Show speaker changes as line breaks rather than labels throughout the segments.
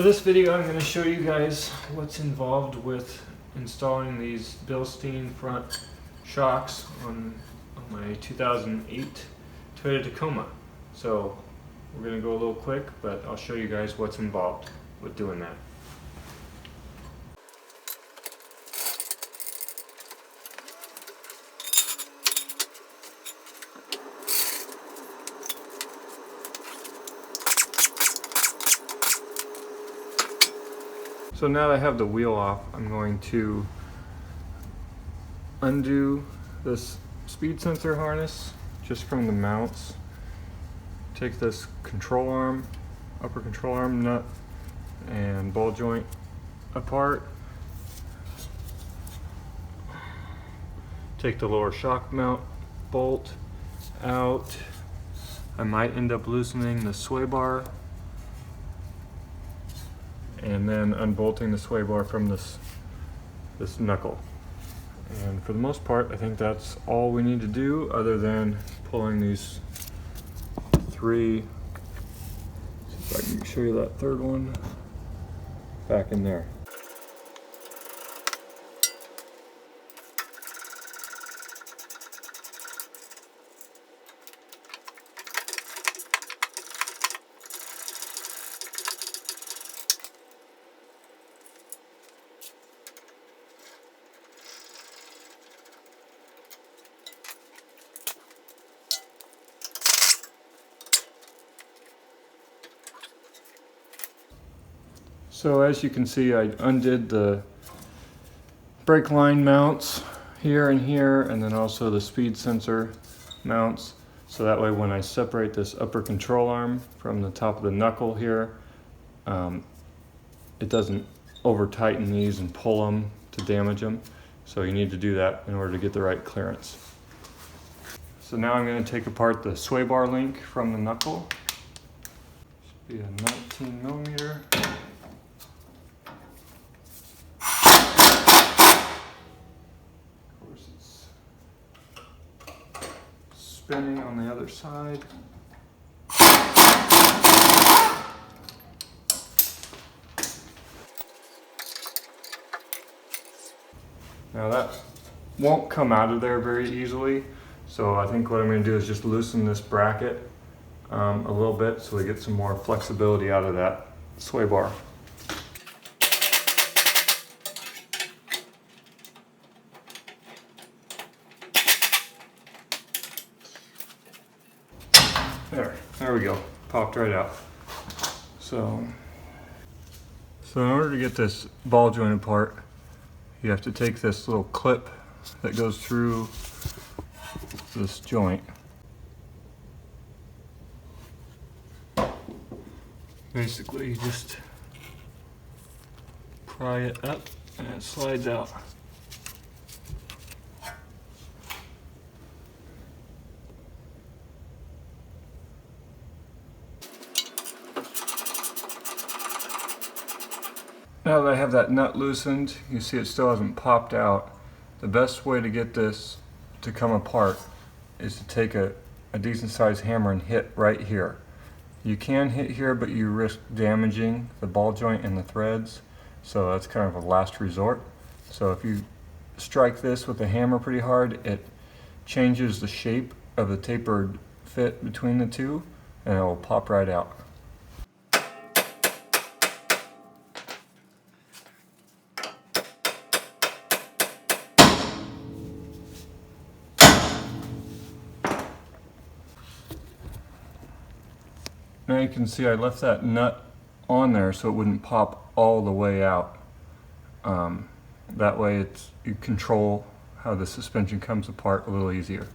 For this video, I'm going to show you guys what's involved with installing these Bilstein front shocks on my 2008 Toyota Tacoma. So we're going to go a little quick, but I'll show you guys what's involved with doing that. So now that I have the wheel off, I'm going to undo this speed sensor harness just from the mounts. Take this control arm, upper control arm nut and ball joint apart. Take the lower shock mount bolt out. I might end up loosening the sway bar and then unbolting the sway bar from this knuckle. And for the most part, I think that's all we need to do, other than pulling these three, see if I can show you that third one, back in there. So as you can see, I undid the brake line mounts here and here, and then also the speed sensor mounts. So that way when I separate this upper control arm from the top of the knuckle here, it doesn't over tighten these and pull them to damage them. So you need to do that in order to get the right clearance. So now I'm going to take apart the sway bar link from the knuckle. This will be a 19 millimeter. Spinning on the other side. Now that won't come out of there very easily, so I think what I'm going to do is just loosen this bracket a little bit so we get some more flexibility out of that sway bar. There we go, popped right out. So in order to get this ball joint apart, you have to take this little clip that goes through this joint. Basically, you just pry it up and it slides out. Now that I have that nut loosened, you see it still hasn't popped out. The best way to get this to come apart is to take a decent sized hammer and hit right here. You can hit here, but you risk damaging the ball joint and the threads, so that's kind of a last resort. So if you strike this with a hammer pretty hard, it changes the shape of the tapered fit between the two, and it will pop right out. Now you can see I left that nut on there so it wouldn't pop all the way out. That way you control how the suspension comes apart a little easier.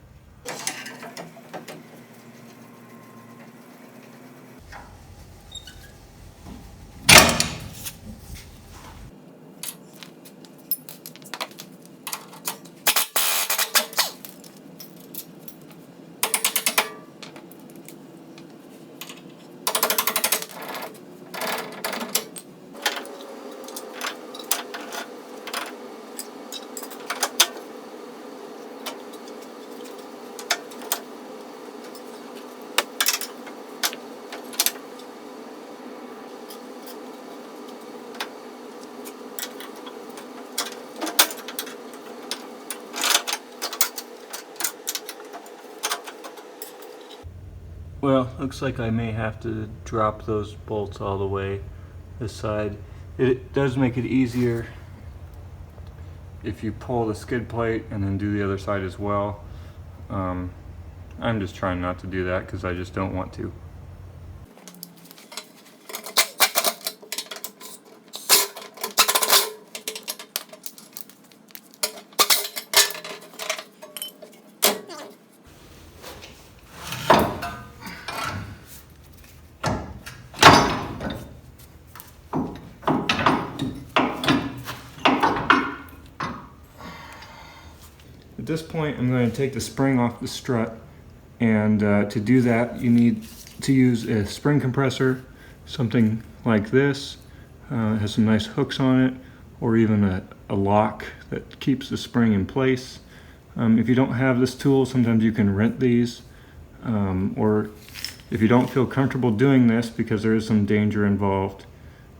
Well, looks like I may have to drop those bolts all the way this side. It does make it easier if you pull the skid plate and then do the other side as well. I'm just trying not to do that because I just don't want to. At this point, I'm going to take the spring off the strut, and to do that you need to use a spring compressor, something like this. It has some nice hooks on it, or even a lock that keeps the spring in place. If you don't have this tool, sometimes you can rent these, or if you don't feel comfortable doing this because there is some danger involved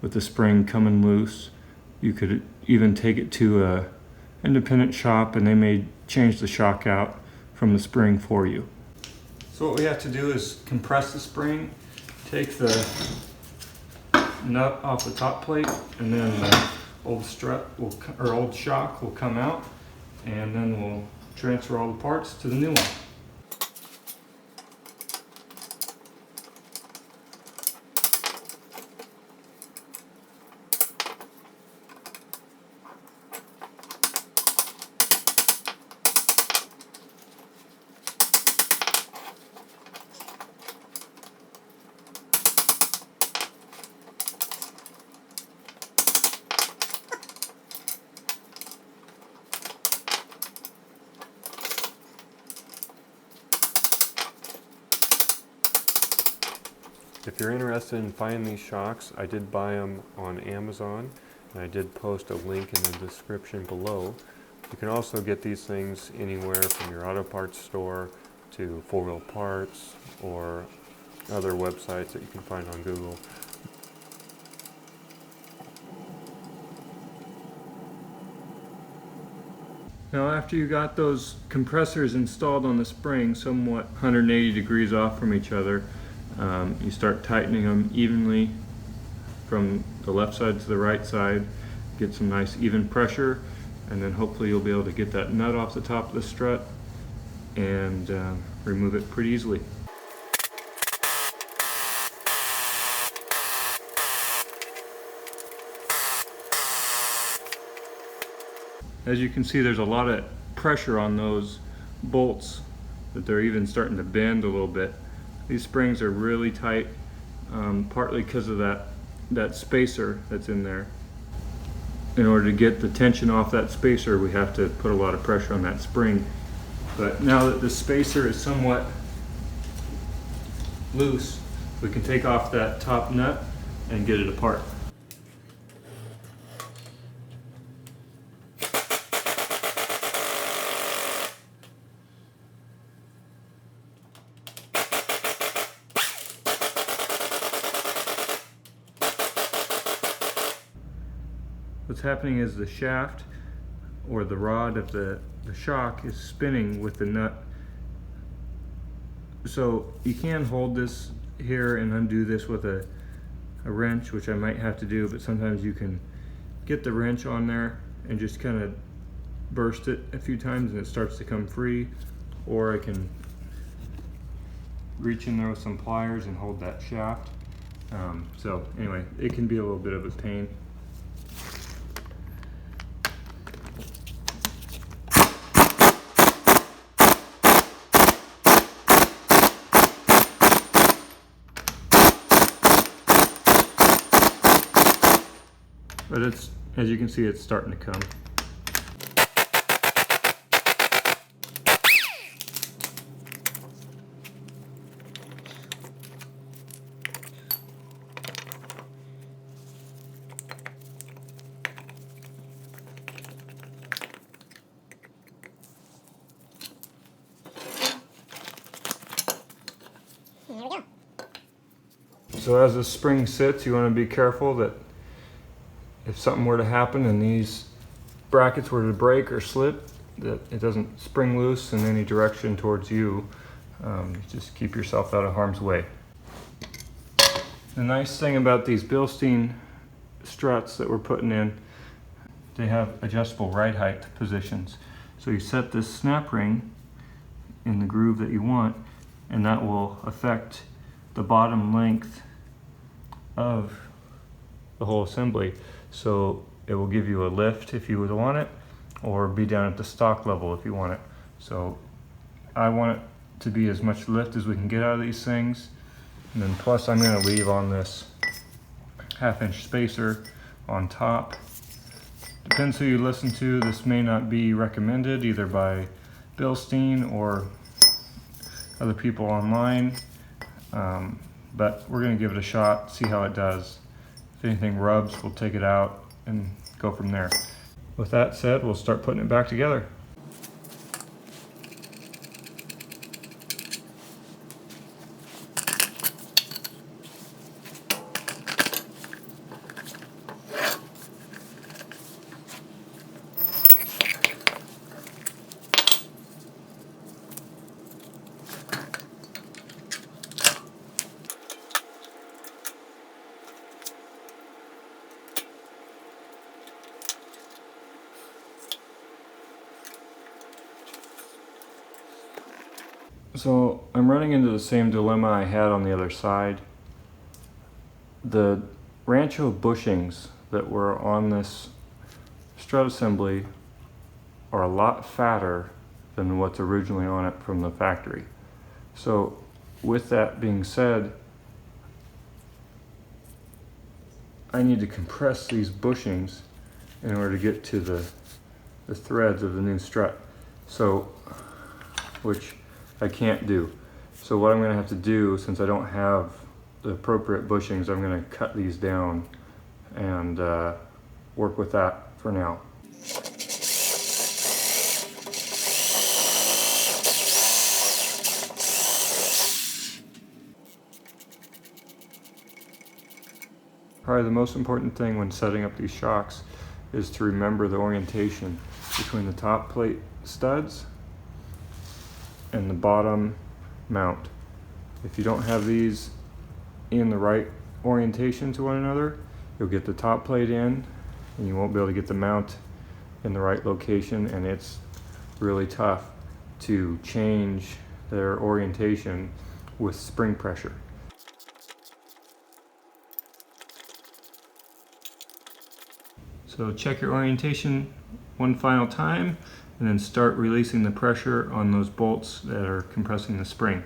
with the spring coming loose, you could even take it to a independent shop and they may change the shock out from the spring for you. So what we have to do is compress the spring, take the nut off the top plate, and then the old strut or old shock will come out, and then we'll transfer all the parts to the new one. If you're interested in finding these shocks, I did buy them on Amazon, and I did post a link in the description below. You can also get these things anywhere from your auto parts store to 4-wheel parts or other websites that you can find on Google. Now after you got those compressors installed on the spring somewhat 180 degrees off from each other, you start tightening them evenly from the left side to the right side, get some nice even pressure, and then hopefully you'll be able to get that nut off the top of the strut and remove it pretty easily. As you can see, there's a lot of pressure on those bolts that they're even starting to bend a little bit. These springs are really tight, partly because of that spacer that's in there. In order to get the tension off that spacer, we have to put a lot of pressure on that spring. But now that the spacer is somewhat loose, we can take off that top nut and get it apart. What's happening is the shaft or the rod of the shock is spinning with the nut. So you can hold this here and undo this with a wrench, which I might have to do, but sometimes you can get the wrench on there and just kind of burst it a few times and it starts to come free, or I can reach in there with some pliers and hold that shaft. So anyway, it can be a little bit of a pain. But it's, as you can see, it's starting to come.
There we go.
So as the spring sits, you want to be careful that if something were to happen and these brackets were to break or slip, that it doesn't spring loose in any direction towards you. Just keep yourself out of harm's way. The nice thing about these Bilstein struts that we're putting in, they have adjustable ride height positions. So you set this snap ring in the groove that you want, and that will affect the bottom length of the whole assembly. So it will give you a lift if you would want it, or be down at the stock level if you want it. So I want it to be as much lift as we can get out of these things. And then plus I'm going to leave on this 1/2-inch spacer on top. Depends who you listen to, this may not be recommended either by Bilstein or other people online, but we're going to give it a shot, see how it does. If anything rubs, we'll take it out and go from there. With that said, we'll start putting it back together. So I'm running into the same dilemma I had on the other side. The Rancho bushings that were on this strut assembly are a lot fatter than what's originally on it from the factory. So with that being said, I need to compress these bushings in order to get to the threads of the new strut. So, which I can't do. So what I'm going to have to do, since I don't have the appropriate bushings, I'm going to cut these down and work with that for now. Probably the most important thing when setting up these shocks is to remember the orientation between the top plate studs and the bottom mount. If you don't have these in the right orientation to one another, you'll get the top plate in and you won't be able to get the mount in the right location, and it's really tough to change their orientation with spring pressure. So check your orientation one final time and then start releasing the pressure on those bolts that are compressing the spring.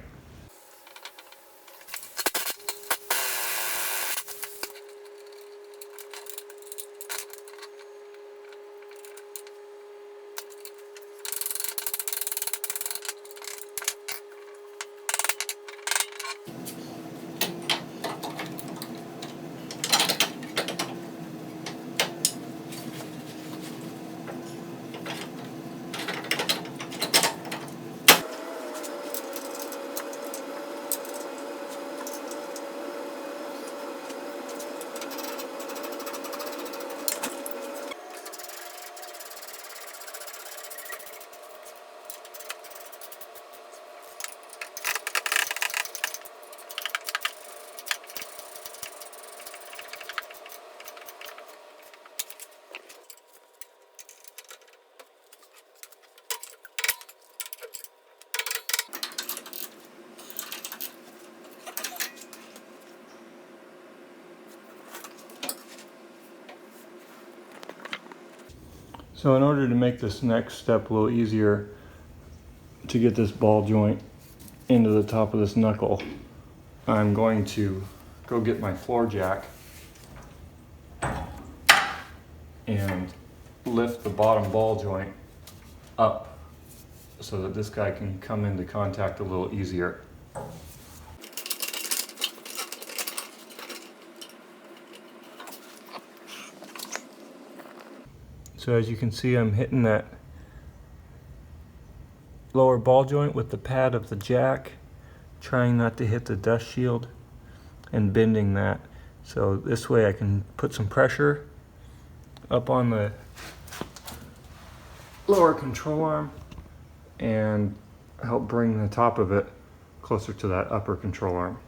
So in order to make this next step a little easier, to get this ball joint into the top of this knuckle, I'm going to go get my floor jack and lift the bottom ball joint up so that this guy can come into contact a little easier. So as you can see, I'm hitting that lower ball joint with the pad of the jack, trying not to hit the dust shield, and bending that. So this way I can put some pressure up on the lower control arm and help bring the top of it closer to that upper control arm.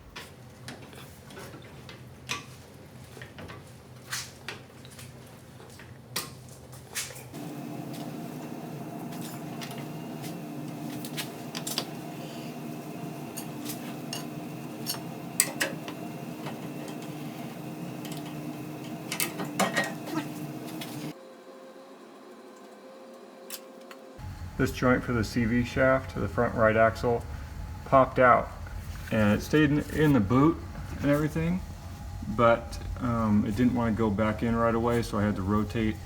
This joint for the CV shaft, the front right axle, popped out, and it stayed in the boot and everything, but it didn't want to go back in right away, so I had to rotate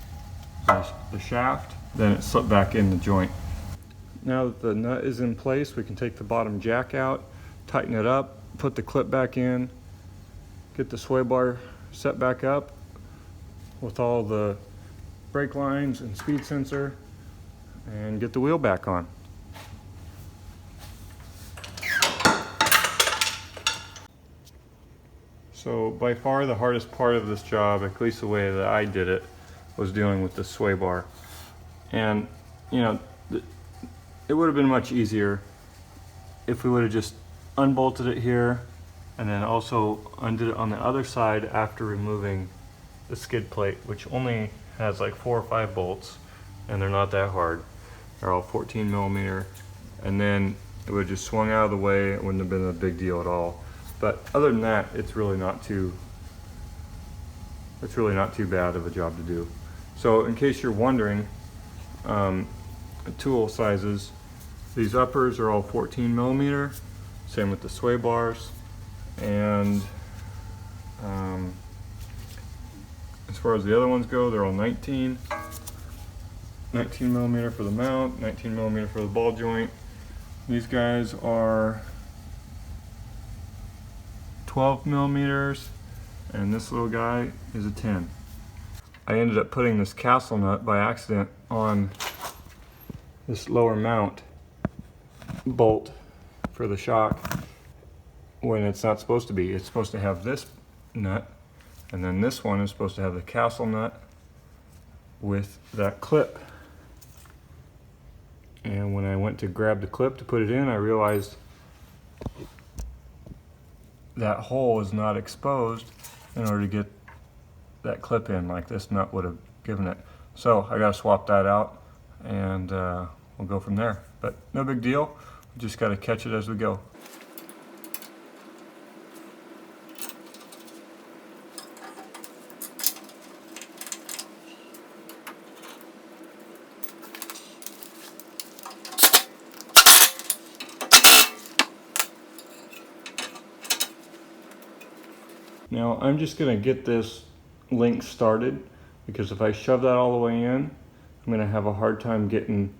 the shaft. Then it slipped back in the joint. Now that the nut is in place, we can take the bottom jack out, tighten it up, put the clip back in, get the sway bar set back up with all the brake lines and speed sensor, and get the wheel back on. So by far the hardest part of this job, at least the way that I did it, was dealing with the sway bar. And you know, it would have been much easier if we would have just unbolted it here and then also undid it on the other side after removing the skid plate, which only has like 4 or 5 bolts, and they're not that hard. They're all 14 millimeter, and then it would have just swung out of the way. It wouldn't have been a big deal at all. But other than that, it's really not too bad of a job to do. So in case you're wondering, tool sizes, these uppers are all 14 millimeter, same with the sway bars, and as far as the other ones go, they're all 19 millimeter for the mount, 19 millimeter for the ball joint. These guys are 12 millimeters, and this little guy is a 10. I ended up putting this castle nut by accident on this lower mount bolt for the shock when it's not supposed to be. It's supposed to have this nut, and then this one is supposed to have the castle nut with that clip. And when I went to grab the clip to put it in, I realized that hole is not exposed in order to get that clip in like this nut would have given it. So I got to swap that out, and we'll go from there. But no big deal, we just got to catch it as we go. Now I'm just going to get this link started, because if I shove that all the way in, I'm going to have a hard time getting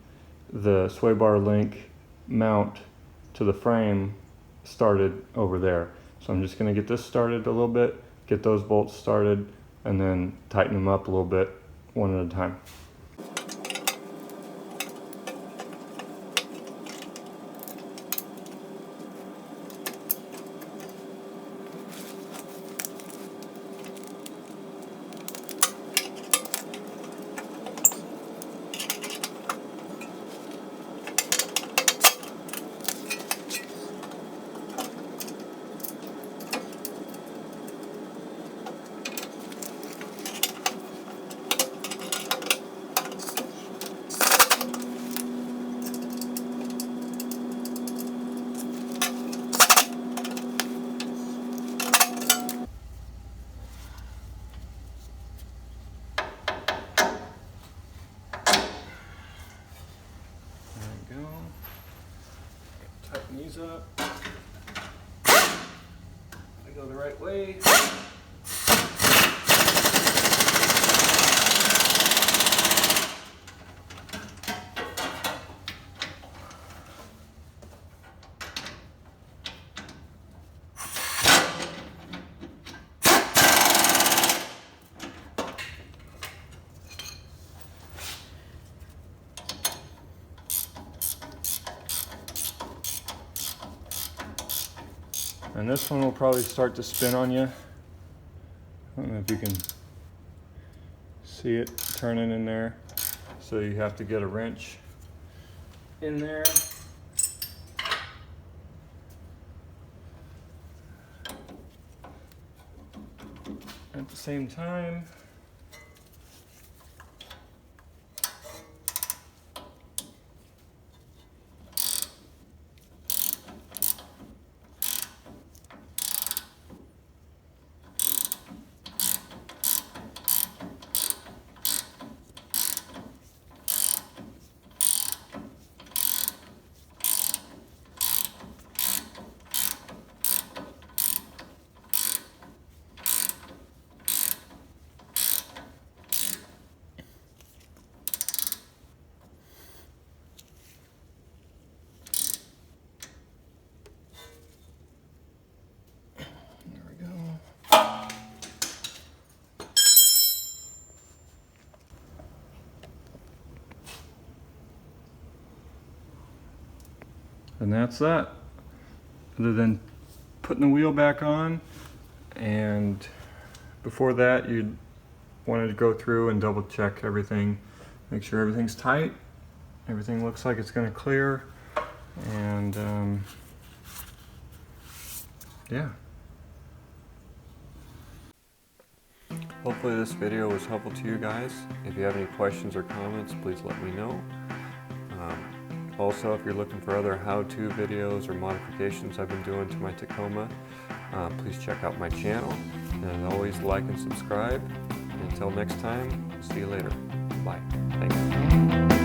the sway bar link mount to the frame started over there. So I'm just going to get this started a little bit, get those bolts started, and then tighten them up a little bit one at a time. Tighten these up. I go the right way. And this one will probably start to spin on you. I don't know if you can see it turning in there. So you have to get a wrench in there at the same time. And that's that. Other than putting the wheel back on, and before that you wanted to go through and double check everything, make sure everything's tight, everything looks like it's going to clear, and yeah. Hopefully this video was helpful to you guys. If you have any questions or comments, please let me know. Also, if you're looking for other how-to videos or modifications I've been doing to my Tacoma, please check out my channel. And as always, like and subscribe. And until next time, see you later. Bye. Thanks.